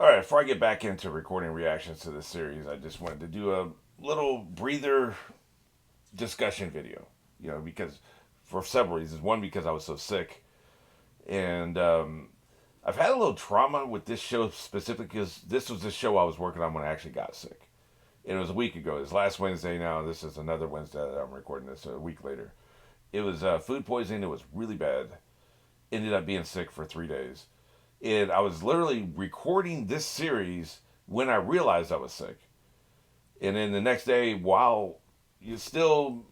All right, before I get back into recording reactions to this series, I just wanted to do a little breather discussion video. Because for several reasons. One, because I was so sick, and I've had a little trauma with this show specifically because this was the show I was working on when I actually got sick. And it was a week ago. It's last Wednesday now. This is another Wednesday that I'm recording this a week later. It was food poisoning. It was really bad. Ended up being sick for 3 days. And I was literally recording this series when I realized I was sick. And then the next day, while you're still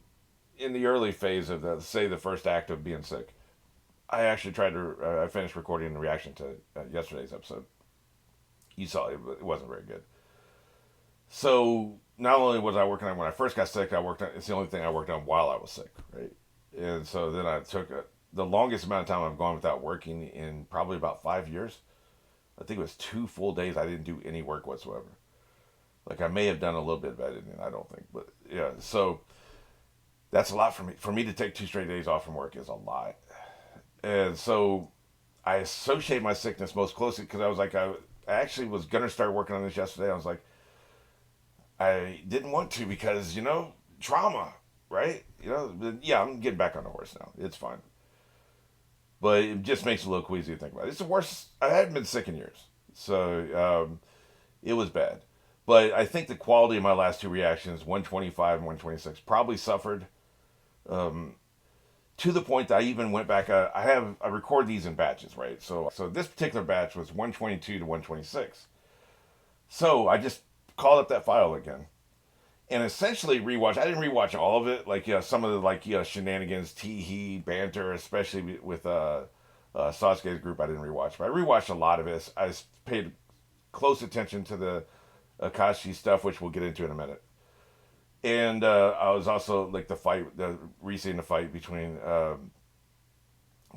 in the early phase of the first act of being sick, I actually I finished recording the reaction to yesterday's episode. You saw it, but it wasn't very good. So not only was I working on when I first got sick, it's the only thing I worked on while I was sick, right? And so then I took the longest amount of time I've gone without working in probably about 5 years. I think it was 2 full days I didn't do any work whatsoever. Like I may have done a little bit of editing, I don't think, but yeah. So that's a lot for me. For me to take 2 straight days off from work is a lot, and so I associate my sickness most closely because I actually was gonna start working on this yesterday. I was like, I didn't want to because trauma, right? Yeah, I'm getting back on the horse now. It's fine. But it just makes it a little queasy to think about. It's the worst. I hadn't been sick in years, so it was bad. But I think the quality of my last two reactions, 125 and 126, probably suffered um, to the point that I even went back. I record these in batches, right? So this particular batch was 122 to 126. So I just called up that file again and essentially rewatch. I didn't rewatch all of it, like some of the shenanigans, tee banter, especially with Sasuke's group. I didn't rewatch, but I rewatched a lot of it. I paid close attention to the Akashi stuff, which we'll get into in a minute. And I was also like reseeing the fight between. I'm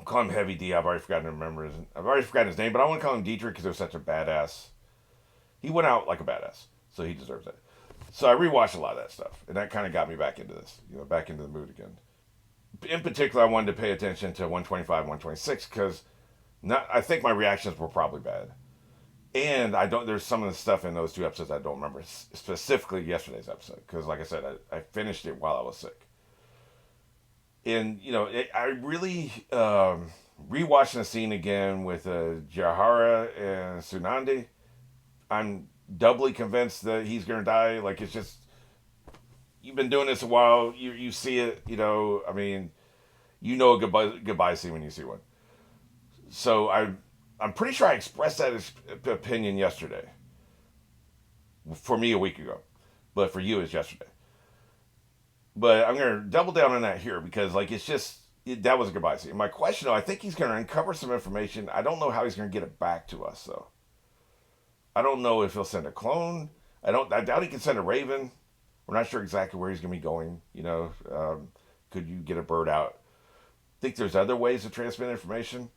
calling him Heavy D. I've already forgotten his name, but I want to call him Dietrich because it was such a badass. He went out like a badass, so he deserves it. So I rewatched a lot of that stuff, and that kind of got me back into this, back into the mood again. In particular, I wanted to pay attention to 125, 126 because I think my reactions were probably bad, and I don't. There's some of the stuff in those two episodes I don't remember specifically yesterday's episode because, like I said, I finished it while I was sick, and I really rewatching the scene again with Jahara and Tsunade. I'm doubly convinced that he's gonna die. Like it's just you've been doing this a while. You see it. I mean, a goodbye scene when you see one. So I'm pretty sure I expressed that opinion yesterday. For me, a week ago, but for you, it's yesterday. But I'm gonna double down on that here because that was a goodbye scene. My question, though, I think he's gonna uncover some information. I don't know how he's gonna get it back to us though. I don't know if he'll send a clone. I doubt he can send a raven. We're not sure exactly where he's going to be going. Could you get a bird out? Think there's other ways to transmit information.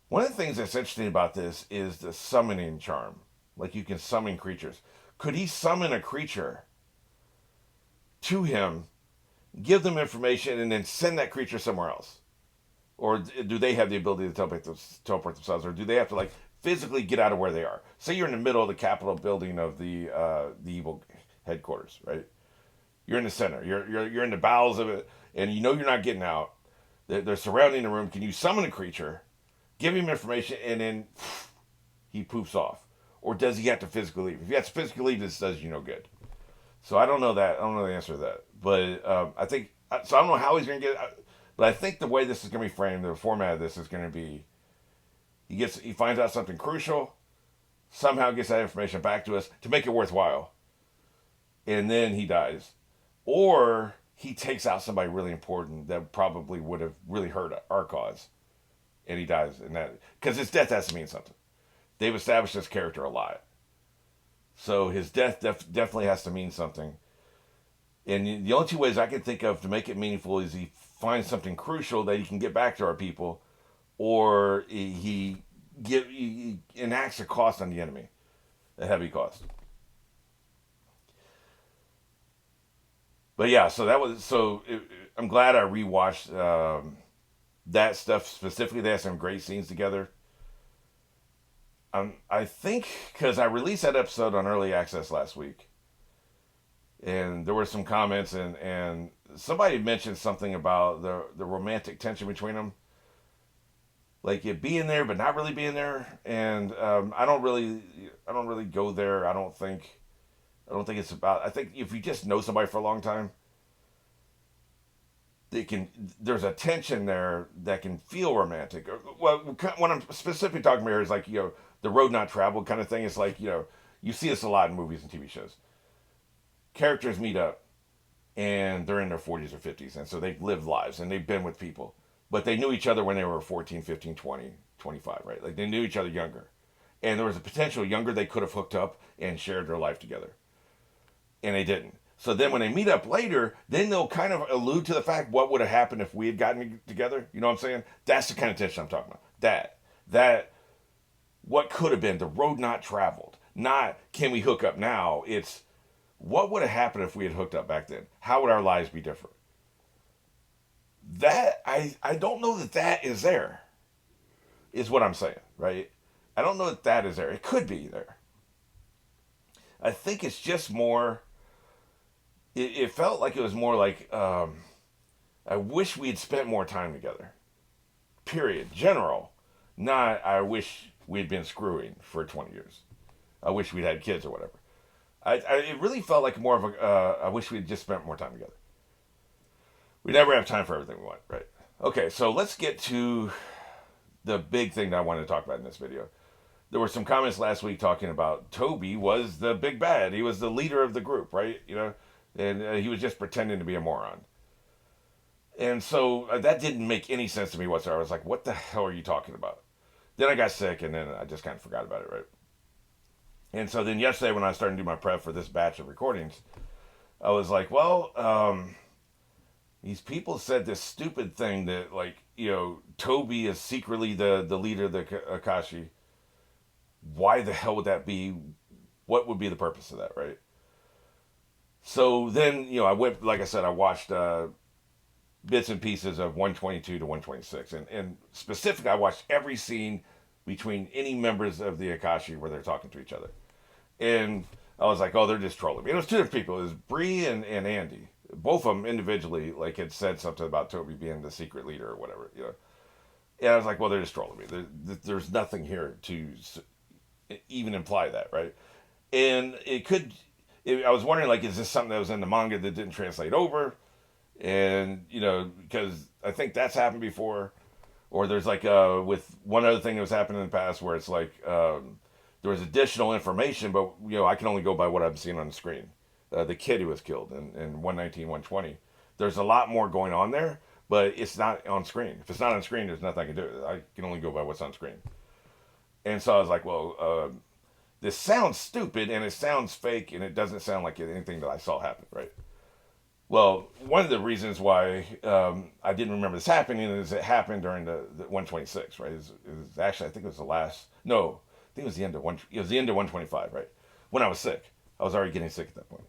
One of the things that's interesting about this is the summoning charm. Like you can summon creatures. Could he summon a creature to him, give them information, and then send that creature somewhere else? Or do they have the ability to teleport themselves? Or do they have to physically get out of where they are? Say you're in the middle of the Capitol building of the evil headquarters, right? You're in the center. You're in the bowels of it, and you're not getting out. They're surrounding the room. Can you summon a creature, give him information, and then he poofs off? Or does he have to physically leave? If he has to physically leave, this does you no good. So I don't know that. I don't know the answer to that. But I think so. I don't know how he's going to get it. But I think the way this is going to be framed, the format of this is going to be he finds out something crucial, somehow gets that information back to us to make it worthwhile, and then he dies. Or he takes out somebody really important that probably would have really hurt our cause, and he dies. And that because his death has to mean something. They've established this character a lot, so his death definitely has to mean something. And the only two ways I can think of to make it meaningful is he finds something crucial that he can get back to our people, or he enacts a cost on the enemy, a heavy cost. But yeah, I'm glad I rewatched that stuff specifically. They had some great scenes together. I think because I released that episode on early access last week, and there were some comments, and somebody mentioned something about the romantic tension between them, like it being there but not really being there, and I don't really go there. I don't think it's about. I think if you just know somebody for a long time, they can. There's a tension there that can feel romantic. Well, what I'm specifically talking about here is like the road not traveled kind of thing. It's like you see this a lot in movies and TV shows. Characters meet up and they're in their 40s or 50s, and so they've lived lives and they've been with people, but they knew each other when they were 14, 15, 20, 25, right? Like they knew each other younger, and there was a potential younger they could have hooked up and shared their life together, and they didn't. So then when they meet up later, then they'll kind of allude to the fact what would have happened if we had gotten together. You know what I'm saying? That's the kind of tension I'm talking about. That what could have been the road not traveled. Not can we hook up now? It's what would have happened if we had hooked up back then? How would our lives be different? That I don't know that is there. Is what I'm saying, right? I don't know that is there. It could be there. I think it's just more. It felt like it was more like I wish we had spent more time together. Period. General. Not I wish we had been screwing for 20 years. I wish we'd had kids or whatever. It really felt like more of a I wish we had just spent more time together. We never have time for everything we want, right? Okay, so let's get to the big thing that I wanted to talk about in this video. There were some comments last week talking about Toby was the big bad. He was the leader of the group, right? And he was just pretending to be a moron. And so that didn't make any sense to me whatsoever. I was like, what the hell are you talking about? Then I got sick, and then I just kind of forgot about it, right? And so then yesterday when I was starting to do my prep for this batch of recordings, I was like, well, these people said this stupid thing that, like, Toby is secretly the leader of the Akashi. Why the hell would that be? What would be the purpose of that, right? So then, I went, like I said, I watched bits and pieces of 122 to 126. And specifically, I watched every scene between any members of the Akashi where they're talking to each other. And I was like, oh, they're just trolling me. It was two different people. It was Bree and Andy. Both of them individually, like, had said something about Toby being the secret leader or whatever, And I was like, well, they're just trolling me. There's nothing here to even imply that, right? And I was wondering, like, is this something that was in the manga that didn't translate over? And, because I think that's happened before. Or there's, like, with one other thing that was happening in the past where it's like, there was additional information, but, I can only go by what I'm seeing on the screen. The kid who was killed in 119, 120. There's a lot more going on there, but it's not on screen. If it's not on screen, there's nothing I can do. I can only go by what's on screen. And so I was like, well, this sounds stupid, and it sounds fake, and it doesn't sound like anything that I saw happen, right? Well, one of the reasons why I didn't remember this happening is it happened during the 126, right? It was actually, I think it was the last, no, I think it was the end of it was the end of 125, right? When I was sick. I was already getting sick at that point.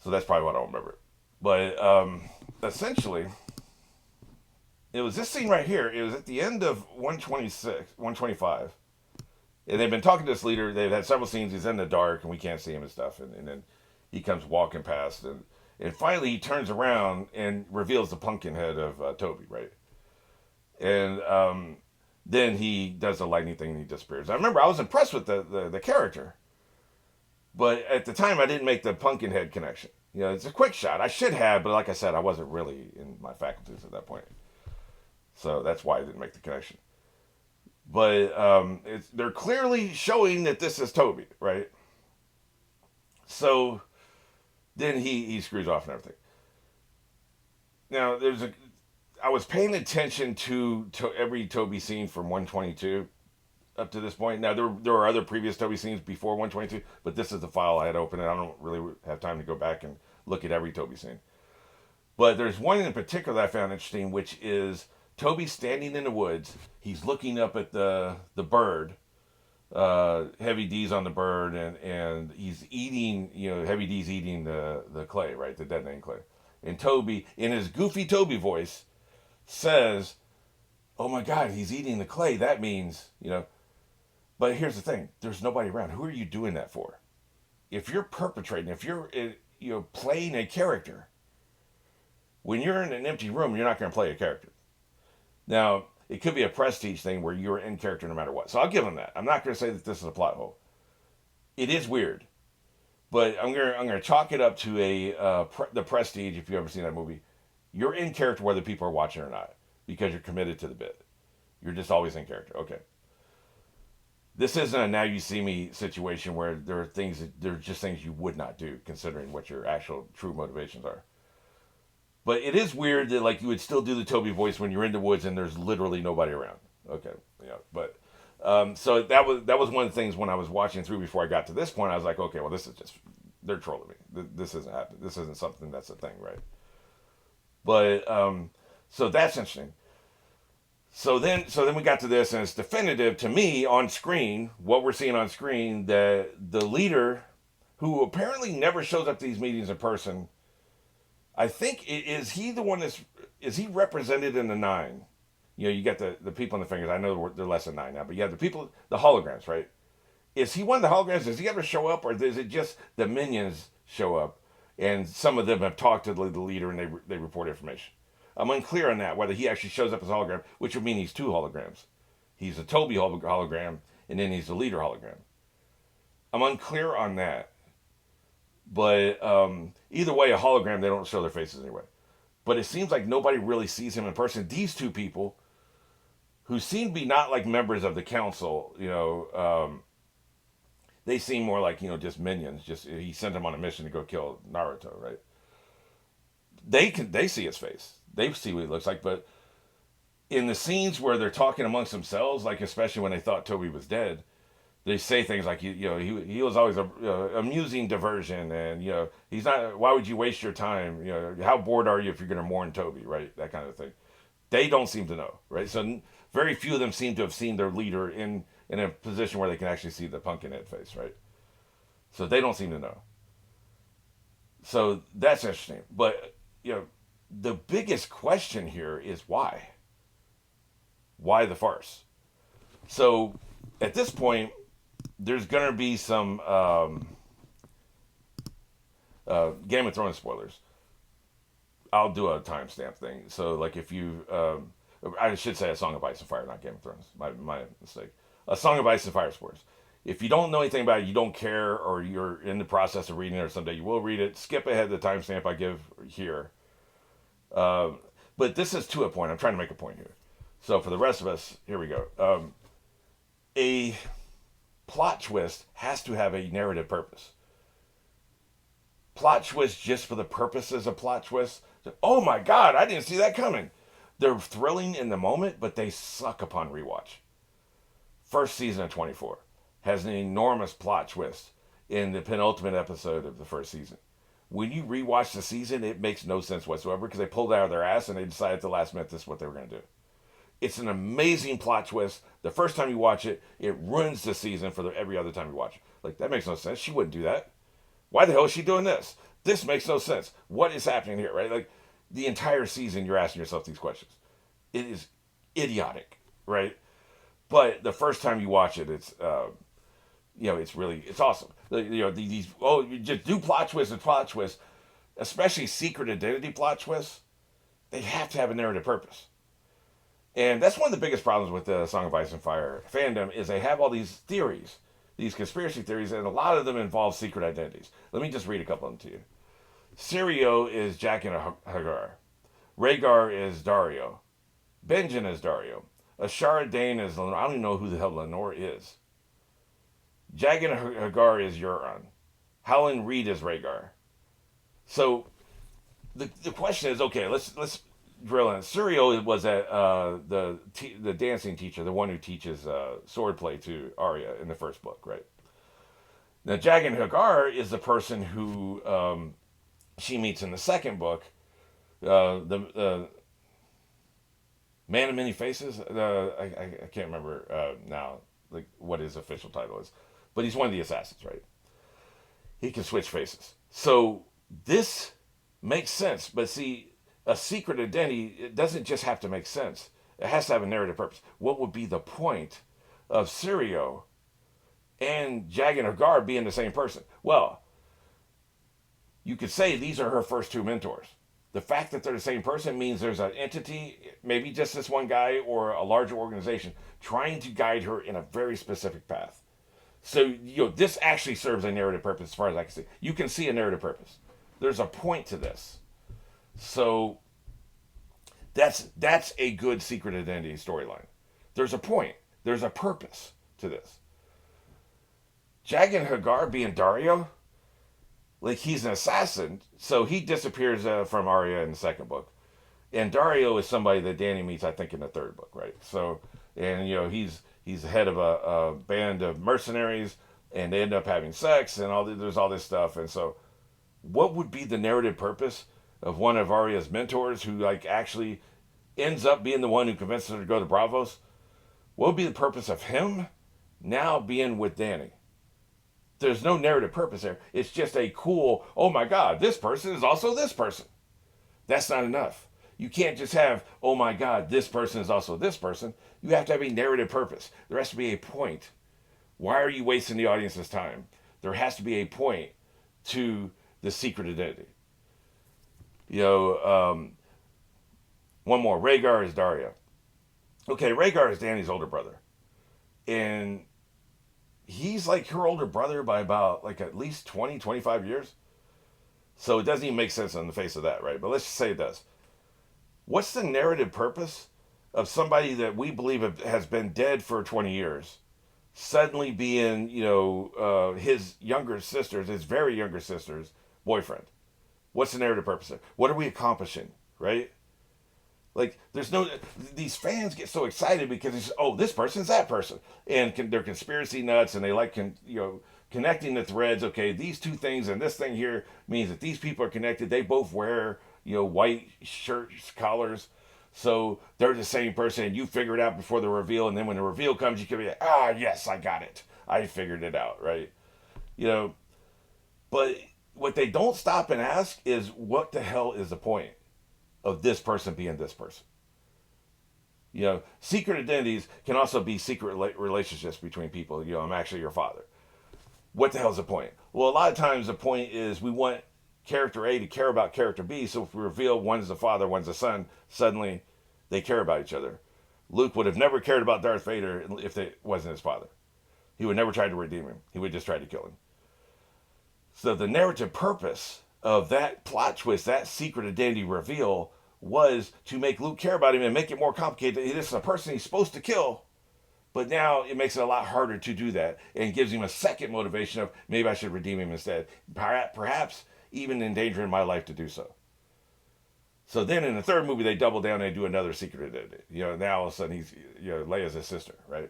So that's probably what I don't remember. But essentially, it was this scene right here. It was at the end of 126, 125. And they've been talking to this leader. They've had several scenes. He's in the dark, and we can't see him and stuff. And then he comes walking past. And finally, he turns around and reveals the pumpkin head of Toby, right? And then he does the lightning thing, and he disappears. I remember I was impressed with the character. But at the time, I didn't make the pumpkin head connection. It's a quick shot. I should have, but like I said, I wasn't really in my faculties at that point. So that's why I didn't make the connection. But they're clearly showing that this is Toby, right? So then he screws off and everything. Now, I was paying attention to every Toby scene from 122 up to this point. Now, there were other previous Toby scenes before 122, but this is the file I had open, and I don't really have time to go back and look at every Toby scene. But there's one in particular that I found interesting, which is Toby standing in the woods. He's looking up at the bird. Heavy D's on the bird, and he's eating, Heavy D's eating the clay, right? The detonating clay. And Toby, in his goofy Toby voice, says, oh my God, he's eating the clay. That means, But here's the thing: there's nobody around. Who are you doing that for? If you're perpetrating, if you're playing a character, when you're in an empty room, you're not going to play a character. Now, it could be a prestige thing where you're in character no matter what. So I'll give them that. I'm not going to say that this is a plot hole. It is weird, but I'm gonna chalk it up to the Prestige. If you've ever seen that movie, you're in character whether people are watching or not because you're committed to the bit. You're just always in character. Okay. This isn't a now you see me situation where there are just things you would not do considering what your actual true motivations are. But it is weird that like you would still do the Toby voice when you're in the woods and there's literally nobody around. Okay, yeah, but so that was one of the things when I was watching through before I got to this point. I was like, okay, well this is just they're trolling me. This isn't happening. This isn't something that's a thing, right? But so that's interesting. So then we got to this, and it's definitive to me on screen. What we're seeing on screen, that the leader, who apparently never shows up to these meetings in person, I think is he the one is he represented in the nine? You know, you get the people in the fingers. I know they're less than nine now, but yeah, the people, the holograms, right? Is he one of the holograms? Does he ever show up, or is it just the minions show up, and some of them have talked to the leader and they report information? I'm unclear on that, whether he actually shows up as a hologram, which would mean he's two holograms. He's a Toby hologram, and then he's the leader hologram. I'm unclear on that. But either way, a hologram, they don't show their faces anyway. But it seems like nobody really sees him in person. These two people, who seem to be not like members of the council, they seem more like, just minions. Just he sent them on a mission to go kill Naruto, right? They see his face. They see what he looks like, but in the scenes where they're talking amongst themselves, like especially when they thought Toby was dead, they say things like he was always a amusing diversion, and he's not. Why would you waste your time? How bored are you if you're going to mourn Toby, right? That kind of thing. They don't seem to know, right? So very few of them seem to have seen their leader in a position where they can actually see the pumpkin head face, right? So they don't seem to know. So that's interesting, but the biggest question here is why? Why the farce? So at this point, there's going to be some Game of Thrones spoilers. I'll do a timestamp thing. So, like, if you, I should say A Song of Ice and Fire, not Game of Thrones. My mistake. A Song of Ice and Fire spoilers. If you don't know anything about it, you don't care, or you're in the process of reading it, or someday you will read it, skip ahead the timestamp I give here. But this is to a point. I'm trying to make a point here. So for the rest of us, here we go. A plot twist has to have a narrative purpose. Plot twist just for the purposes of plot twists. Oh my God, I didn't see that coming. They're thrilling in the moment, but they suck upon rewatch. First season of 24 has an enormous plot twist in the penultimate episode of the first season. When you rewatch the season, it makes no sense whatsoever because they pulled it out of their ass and they decided at the last minute this is what they were going to do. It's an amazing plot twist. The first time you watch it, it ruins the season for every other time you watch it. Like, that makes no sense. She wouldn't do that. Why the hell is she doing this? This makes no sense. What is happening here, right? Like, the entire season, you're asking yourself these questions. It is idiotic, right? But the first time you watch it, it's it's awesome. You just do plot twists and plot twists, especially secret identity plot twists. They have to have a narrative purpose. And that's one of the biggest problems with the Song of Ice and Fire fandom is they have all these theories, these conspiracy theories, and a lot of them involve secret identities. Let me just read a couple of them to you. Sirio is Jack and Hagar. Rhaegar is Dario. Benjen is Dario. Ashara Dane is Lenore. I don't even know who the hell Lenore is. Jagan Hagar is Euron. Howland Reed is Rhaegar. So the question is, okay, let's drill in. Sirio was the dancing teacher, the one who teaches swordplay to Arya in the first book, right? Now, Jagan Hagar is the person who she meets in the second book. The Man of Many Faces. I can't remember now, like what his official title is, but he's one of the assassins, right? He can switch faces. So this makes sense, but see, a secret identity, it doesn't just have to make sense. It has to have a narrative purpose. What would be the point of Sirio and Jag and Hagar being the same person. Well, you could say these are her first two mentors. The fact that they're the same person means there's an entity, maybe just this one guy or a larger organization, trying to guide her in a very specific path. So, this actually serves a narrative purpose as far as I can see. You can see a narrative purpose. There's a point to this. So, that's a good secret identity storyline. There's a point. There's a purpose to this. Jag and Hagar being Dario, like he's an assassin, so he disappears from Arya in the second book, and Dario is somebody that Danny meets, I think, in the third book, right? So, and he's the head of a band of mercenaries, and they end up having sex, and there's all this stuff, and so, what would be the narrative purpose of one of Arya's mentors who like actually ends up being the one who convinces her to go to Bravos? What would be the purpose of him now being with Danny? There's no narrative purpose there. It's just a cool, oh my God, this person is also this person. That's not enough. You can't just have, oh my God, this person is also this person. You have to have a narrative purpose. There has to be a point. Why are you wasting the audience's time? There has to be a point to the secret identity. One more. Rhaegar is Dario. Okay, Rhaegar is Danny's older brother. And he's like her older brother by about like at least 20, 25 years. So it doesn't even make sense on the face of that, right? But let's just say it does. What's the narrative purpose of somebody that we believe has been dead for 20 years suddenly being, his very younger sister's boyfriend? What's the narrative purpose there? What are we accomplishing, right? Like, these fans get so excited because it's, oh, this person's that person. And they're conspiracy nuts and they like, connecting the threads. Okay, these two things and this thing here means that these people are connected. They both wear, white shirts, collars. So they're the same person. And you figure it out before the reveal. And then when the reveal comes, you can be like, yes, I got it. I figured it out, right? But what they don't stop and ask is, what the hell is the point of this person being this person? Secret identities can also be secret relationships between people. I'm actually your father. What the hell's the point? Well, a lot of times the point is we want character A to care about character B, so if we reveal one's the father, one's the son, suddenly they care about each other. Luke would have never cared about Darth Vader if it wasn't his father. He would never try to redeem him. He would just try to kill him. So the narrative purpose of that plot twist, that secret identity reveal, was to make Luke care about him and make it more complicated. This is a person he's supposed to kill, but now it makes it a lot harder to do that and gives him a second motivation of, maybe I should redeem him instead. Perhaps even endangering my life to do so. So then in the third movie, they double down and they do another secret identity. Now all of a sudden he's, Leia's his sister, right?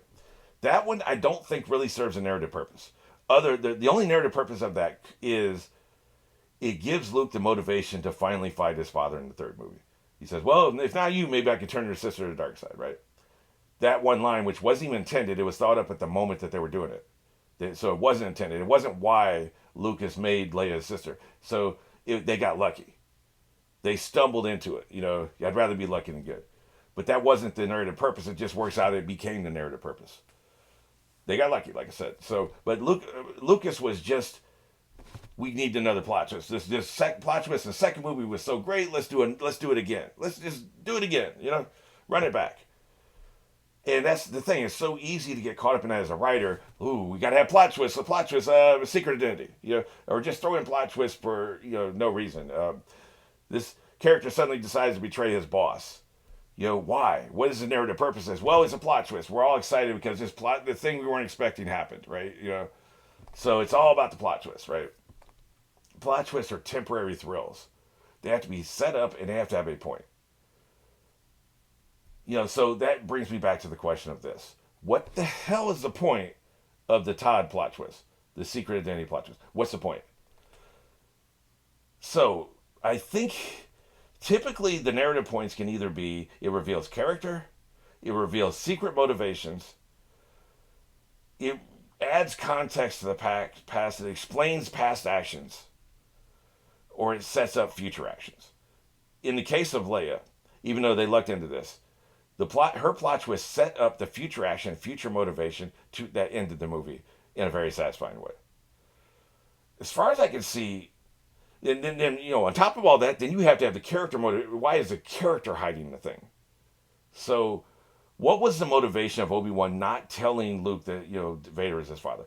That one I don't think really serves a narrative purpose. The only narrative purpose of that is it gives Luke the motivation to finally fight his father in the third movie. He says, well, if not you, maybe I can turn your sister to the dark side, right? That one line, which wasn't even intended, it was thought up at the moment that they were doing it. So it wasn't intended. It wasn't why Lucas made Leia his sister. So they got lucky. They stumbled into it. I'd rather be lucky than good. But that wasn't the narrative purpose. It just works out. It became the narrative purpose. They got lucky, like I said. So, but Lucas was just, we need another plot twist. This plot twist in the second movie was so great. Let's do it again. Let's just do it again. Run it back. And that's the thing. It's so easy to get caught up in that as a writer. Ooh, we got to have plot twists. A plot twist, a secret identity. Or just throw in plot twists for no reason. This character suddenly decides to betray his boss. Why? What is the narrative purpose? Well, it's a plot twist. We're all excited because the thing we weren't expecting happened, right? So it's all about the plot twist, right? Plot twists are temporary thrills. They have to be set up and they have to have a point. So that brings me back to the question of this. What the hell is the point of the Todd plot twist? The secret identity plot twist? What's the point? So, I think typically the narrative points can either be, it reveals character, it reveals secret motivations, it adds context to the past, it explains past actions, or it sets up future actions. In the case of Leia, even though they looked into this, her plot twist set up the future action, future motivation that ended the movie. in a very satisfying way. As far as I can see, then on top of all that, then you have to have the character motive. Why is the character hiding the thing? So, what was the motivation of Obi-Wan not telling Luke that Vader is his father?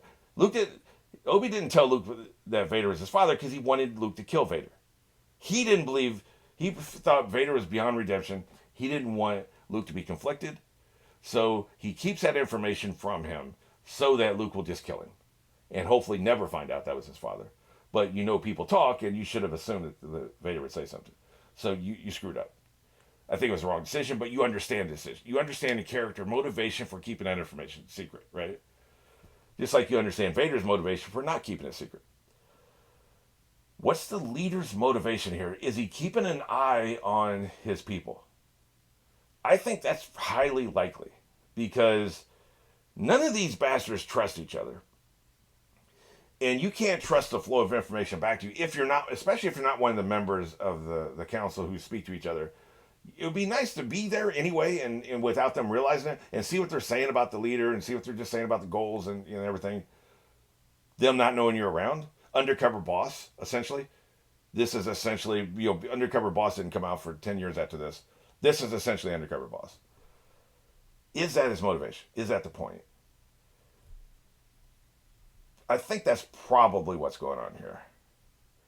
Obi didn't tell Luke that Vader is his father because he wanted Luke to kill Vader. He didn't believe. He thought Vader was beyond redemption. He didn't want Luke to be conflicted, so he keeps that information from him so that Luke will just kill him, and hopefully never find out that was his father. But people talk, and you should have assumed that Vader would say something. So you screwed up. I think it was the wrong decision, but you understand the decision. You understand the character motivation for keeping that information secret, right? Just like you understand Vader's motivation for not keeping it secret. What's the leader's motivation here? Is he keeping an eye on his people? I think that's highly likely because none of these bastards trust each other. And you can't trust the flow of information back to you if you're not, especially if you're not one of the members of the council who speak to each other. It would be nice to be there anyway and without them realizing it and see what they're saying about the leader and see what they're just saying about the goals and everything. Them not knowing you're around. Undercover boss, essentially. This is essentially, Undercover Boss didn't come out for 10 years after this. This is essentially Undercover Boss. Is that his motivation? Is that the point? I think that's probably what's going on here.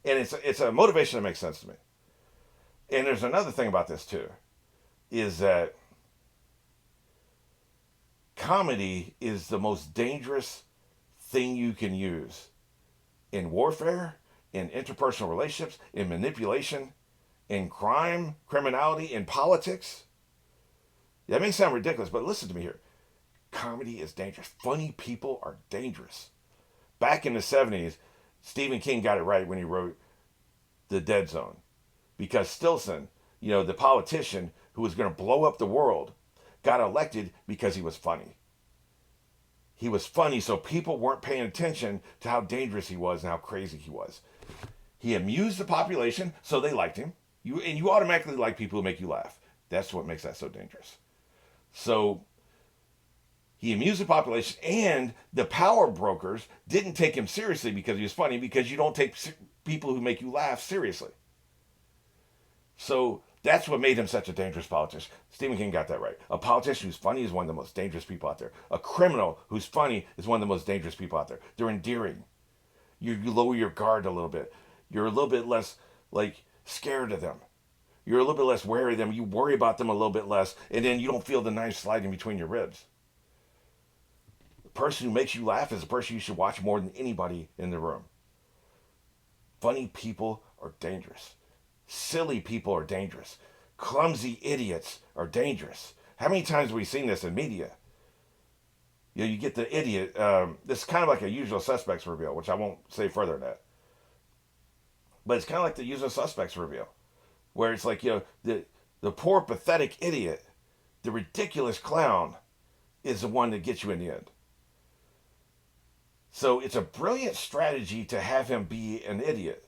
And it's a motivation that makes sense to me. And there's another thing about this too, is that comedy is the most dangerous thing you can use in warfare, in interpersonal relationships, in manipulation, in crime, criminality, in politics. That may sound ridiculous, but listen to me here. Comedy is dangerous. Funny people are dangerous. Back in the 70s, Stephen King got it right when he wrote The Dead Zone. Because Stilson, the politician who was going to blow up the world, got elected because he was funny. He was funny, so people weren't paying attention to how dangerous he was and how crazy he was. He amused the population, so they liked him. You automatically like people who make you laugh. That's what makes that so dangerous. So he amused the population, and the power brokers didn't take him seriously because he was funny, because you don't take people who make you laugh seriously. So that's what made him such a dangerous politician. Stephen King got that right. A politician who's funny is one of the most dangerous people out there. A criminal who's funny is one of the most dangerous people out there. They're endearing. You lower your guard a little bit. You're a little bit less, scared of them. You're a little bit less wary of them. You worry about them a little bit less, and then you don't feel the knife sliding between your ribs. The person who makes you laugh is the person you should watch more than anybody in the room. Funny people are dangerous. Silly people are dangerous. Clumsy idiots are dangerous. How many times have we seen this in media? You get the idiot. This is kind of like a Usual Suspects reveal, which I won't say further than that. But it's kind of like the Usual Suspects reveal, where it's like, the poor, pathetic idiot, the ridiculous clown, is the one that gets you in the end. So it's a brilliant strategy to have him be an idiot.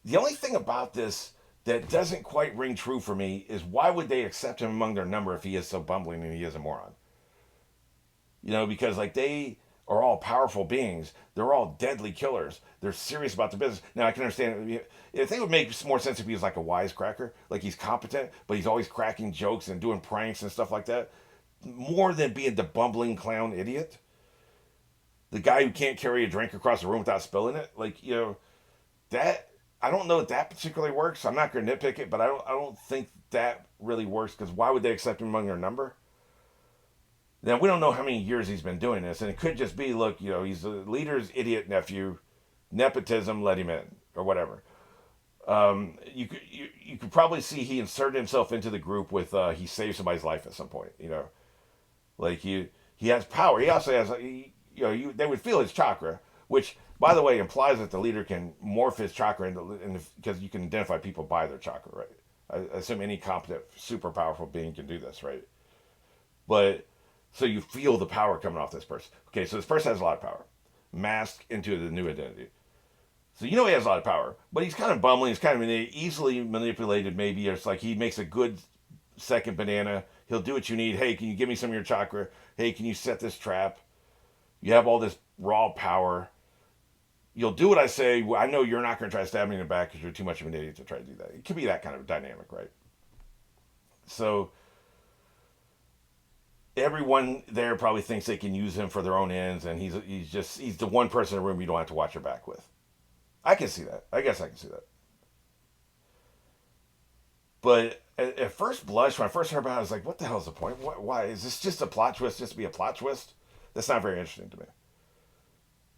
The only thing about this that doesn't quite ring true for me is, why would they accept him among their number if he is so bumbling and he is a moron? Because they are all powerful beings. They're all deadly killers. They're serious about the business. Now, I can understand, I think it would make more sense if he was like a wisecracker, like he's competent, but he's always cracking jokes and doing pranks and stuff like that, more than being the bumbling clown idiot. The guy who can't carry a drink across the room without spilling it. That, I don't know if that particularly works. I'm not going to nitpick it, but I don't think that really works, because why would they accept him among their number? Now, we don't know how many years he's been doing this, and it could just be, look, he's the leader's idiot nephew, nepotism, let him in, or whatever. You could probably see he inserted himself into the group with he saved somebody's life at some point. He has power. He also has they would feel his chakra, which, by the way, implies that the leader can morph his chakra because you can identify people by their chakra, right? I assume any competent, super powerful being can do this, right? But so you feel the power coming off this person. Okay, so this person has a lot of power, masked into the new identity. So he has a lot of power, but he's kind of bumbling. He's kind of easily manipulated. Maybe it's like he makes a good second banana. He'll do what you need. Hey, can you give me some of your chakra? Hey, can you set this trap? You have all this raw power. You'll do what I say. I know you're not going to try to stab me in the back because you're too much of an idiot to try to do that. It could be that kind of dynamic, right? So everyone there probably thinks they can use him for their own ends, and he's the one person in the room you don't have to watch your back with. I can see that. I guess I can see that. But at first blush, when I first heard about it, I was like, "What the hell is the point? Why is this just a plot twist? Just to be a plot twist? That's not very interesting to me."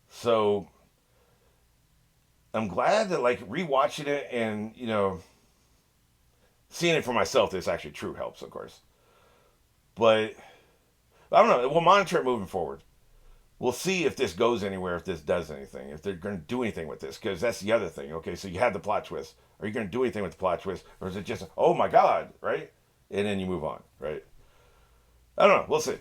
So I'm glad that like rewatching it and seeing it for myself. This actually true helps, of course. But I don't know. We'll monitor it moving forward. We'll see if this goes anywhere, if this does anything, if they're going to do anything with this, because that's the other thing. Okay, so you had the plot twist. Are you going to do anything with the plot twist, or is it just oh my god, right? And then you move on, right? I don't know. We'll see.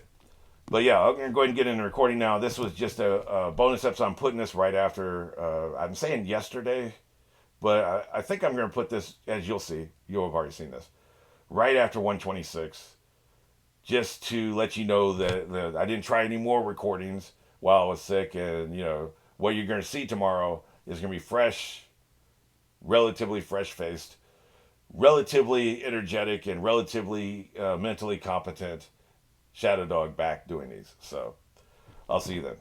But yeah, I'm going to go ahead and get into recording now. This was just a bonus episode. I'm putting this right after. I'm saying yesterday, but I think I'm going to put this, as you'll see. You'll have already seen this right after 126, just to let you know that I didn't try any more recordings while I was sick, and what you're going to see tomorrow is going to be fresh, relatively fresh faced, relatively energetic, and relatively mentally competent Shadow Dog back doing these. So I'll see you then.